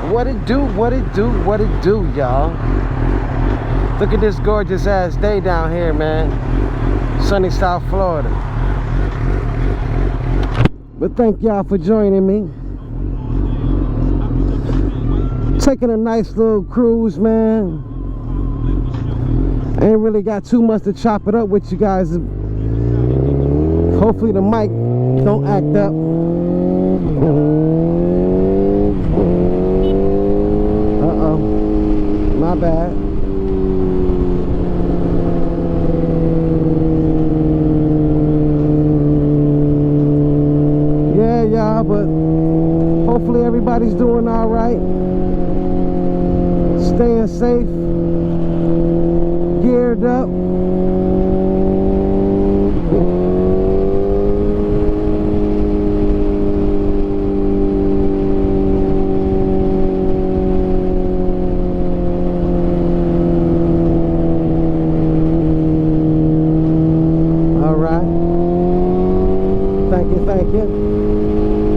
What it do, what it do, what it do, y'all. Look at this gorgeous ass day down here, man. Sunny South Florida. But thank y'all for joining me. Taking a nice little cruise, man. Ain't really got too much to chop it up with you guys. Hopefully the mic don't act up. Uh-oh. My bad. Yeah, y'all, but hopefully everybody's doing all right. Staying safe. Geared up.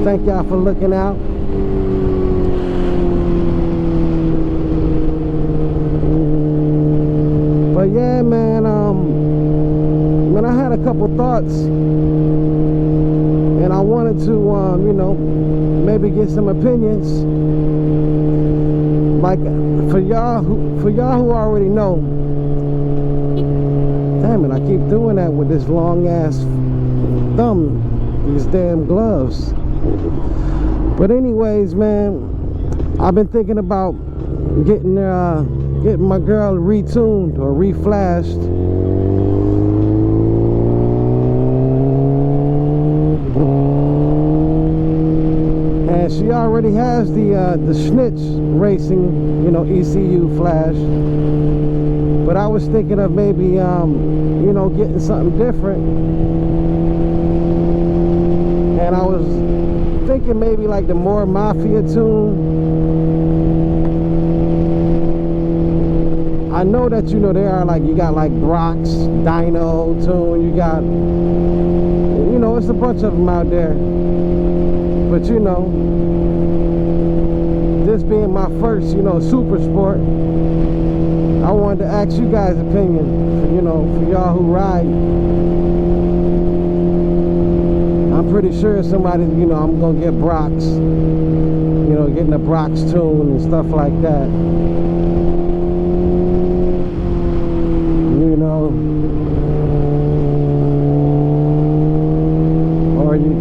Thank y'all for looking out. But yeah, man, I had a couple thoughts, and I wanted to, you know, maybe get some opinions. Like for y'all who already know. Damn it, I keep doing that with this long ass thumb. These damn gloves. But anyways, man, I've been thinking about getting my girl retuned or reflashed. And she already has the Snitch Racing, you know, ECU flash. But I was thinking of maybe you know, getting something different. And I was thinking maybe like the more Mafia tune. I know that, you know, there are like, you got like Brock's Dyno tune, you got, you know, it's a bunch of them out there. But you know, this being my first, you know, super sport, I wanted to ask you guys' opinion, you know, for y'all who ride. I'm pretty sure somebody, you know, I'm gonna get Brock's, you know, getting a Brock's tune and stuff like that. You know, or you,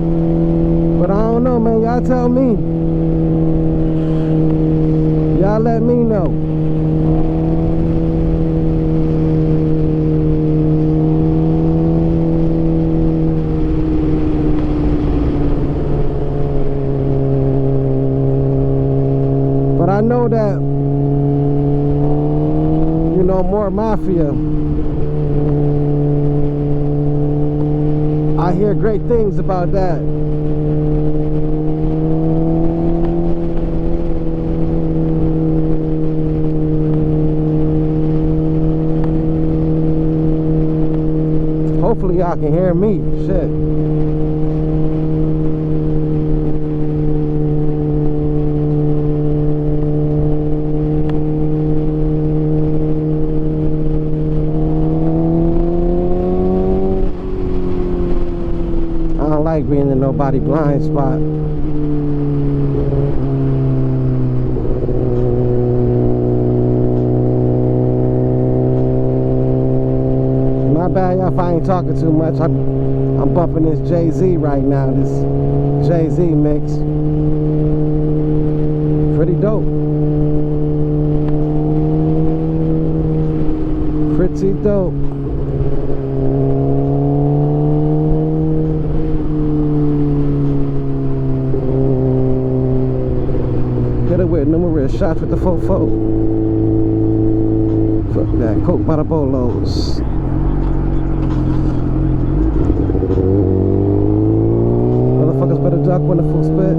but I don't know, man. Y'all tell me. Y'all let me know. I know that, you know, more Mafia. I hear great things about that. Hopefully y'all can hear me. Shit. Like being in nobody blind spot. My bad, y'all, if I ain't talking too much. I'm bumping this Jay-Z right now. This Jay-Z mix. Pretty dope. Pretty dope. With numerous shots with the 4-4. Fuck that, Coke by the bolos. Motherfuckers better duck when the full spit.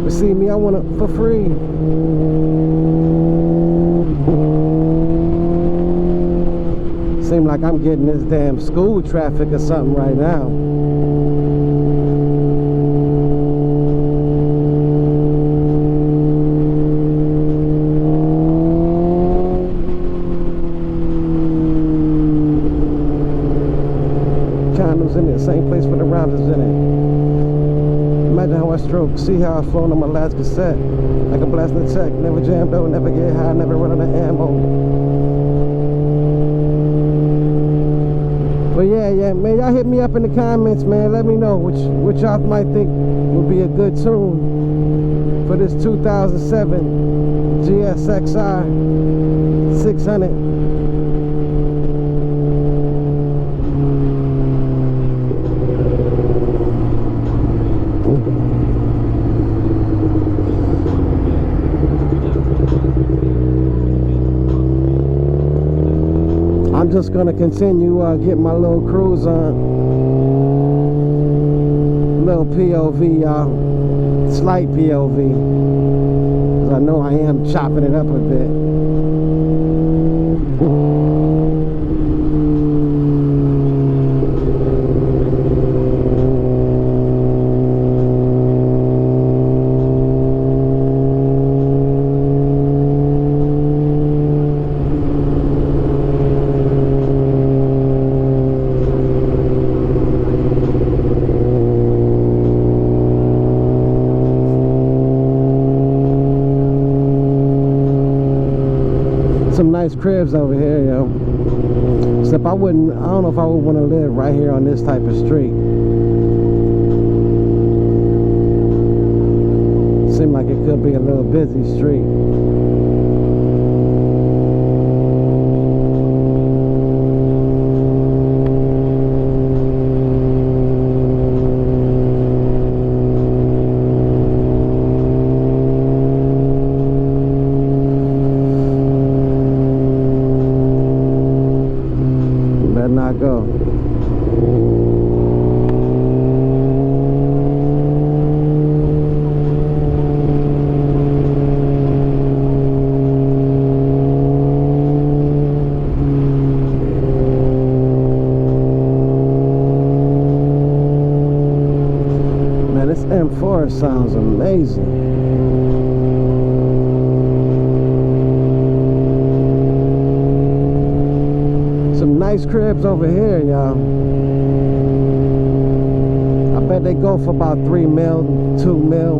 But see me, I want it for free. Seem like I'm getting this damn school traffic or something right now. the same place for the round is in it. Imagine how I stroke. See how I was flowing on my last cassette. Like a blast in the check. Never jammed out, never get high, never run out of ammo. But yeah, man, y'all hit me up in the comments, man. Let me know which y'all might think would be a good tune for this 2007 Gsxr 600. I'm just gonna continue getting my little cruise on, little POV, y'all, slight POV, because I know I am chopping it up a bit. Some nice cribs over here, yo. Except I don't know if I would want to live right here on this type of street. Seemed like it could be a little busy street. Not go. Man, this M4 sounds amazing. Nice cribs over here, y'all. I bet they go for about 3 mil, 2 mil.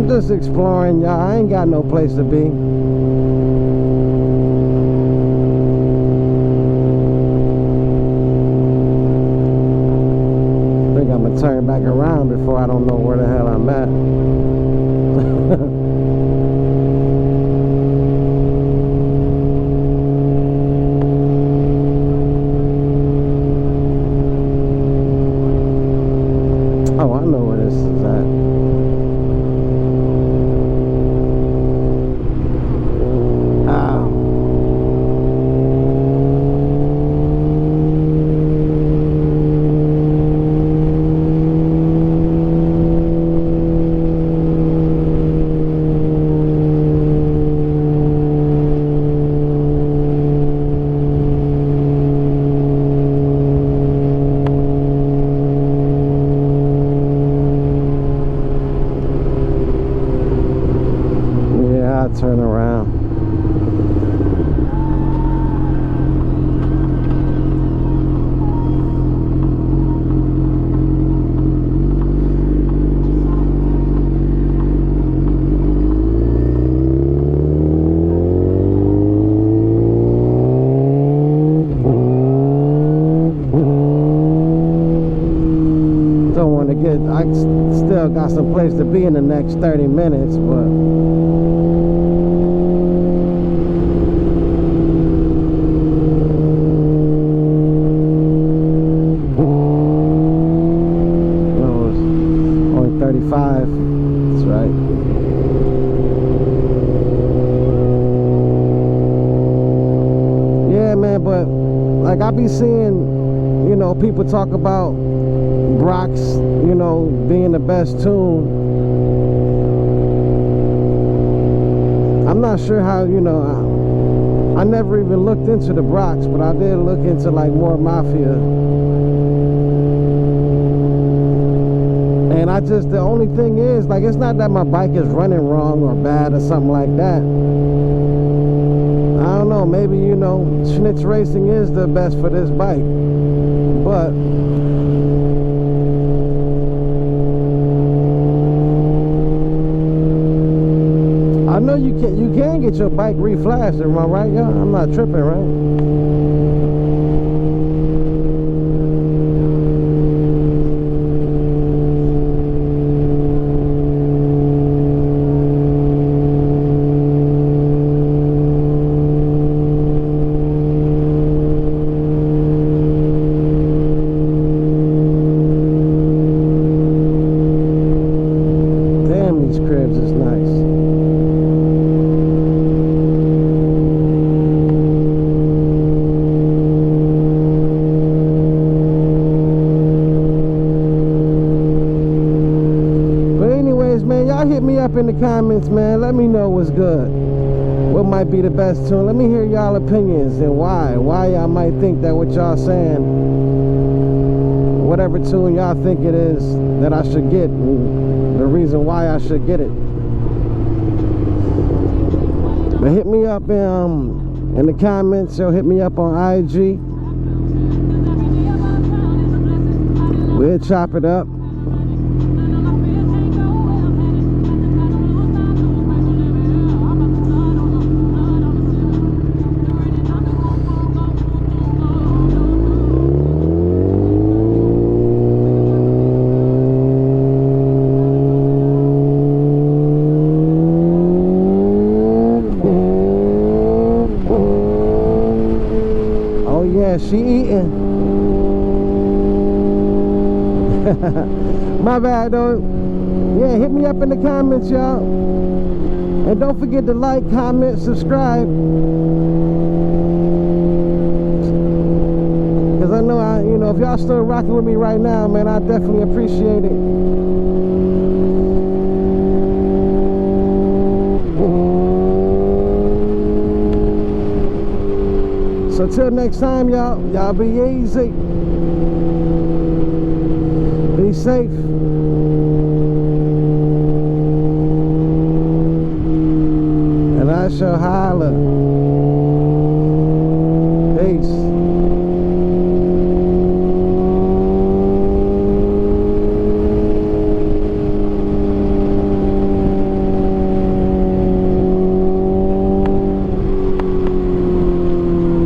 Just exploring, y'all. I ain't got no place to be. I think I'm gonna turn back around before I don't know where the hell I'm at. Oh, I know where this is at. Turn around. Don't want to get, I still got some place to be in the next 30 minutes, but that's right. I be seeing, you know, people talk about Brock's, you know, being the best tune. I'm not sure how, you know, I never even looked into the Brock's, but I did look into like more Mafia. And I just, the only thing is, like, it's not that my bike is running wrong or bad or something like that. I don't know, maybe, you know, Schnitz Racing is the best for this bike. But I know you can get your bike reflashed, am I right, y'all? I'm not tripping, right? Hit me up in the comments, man. Let me know what's good. What might be the best tune? Let me hear y'all opinions and why y'all might think that what y'all saying, whatever tune y'all think it is that I should get, and the reason why I should get it. But hit me up in the comments, or hit me up on IG. We'll chop it up. She eating. My bad though. Yeah, hit me up in the comments, y'all. And don't forget to like, comment, subscribe. Because I know, you know, if y'all still rocking with me right now, man, I definitely appreciate it. So till next time, y'all be easy. Be safe. And I shall holler.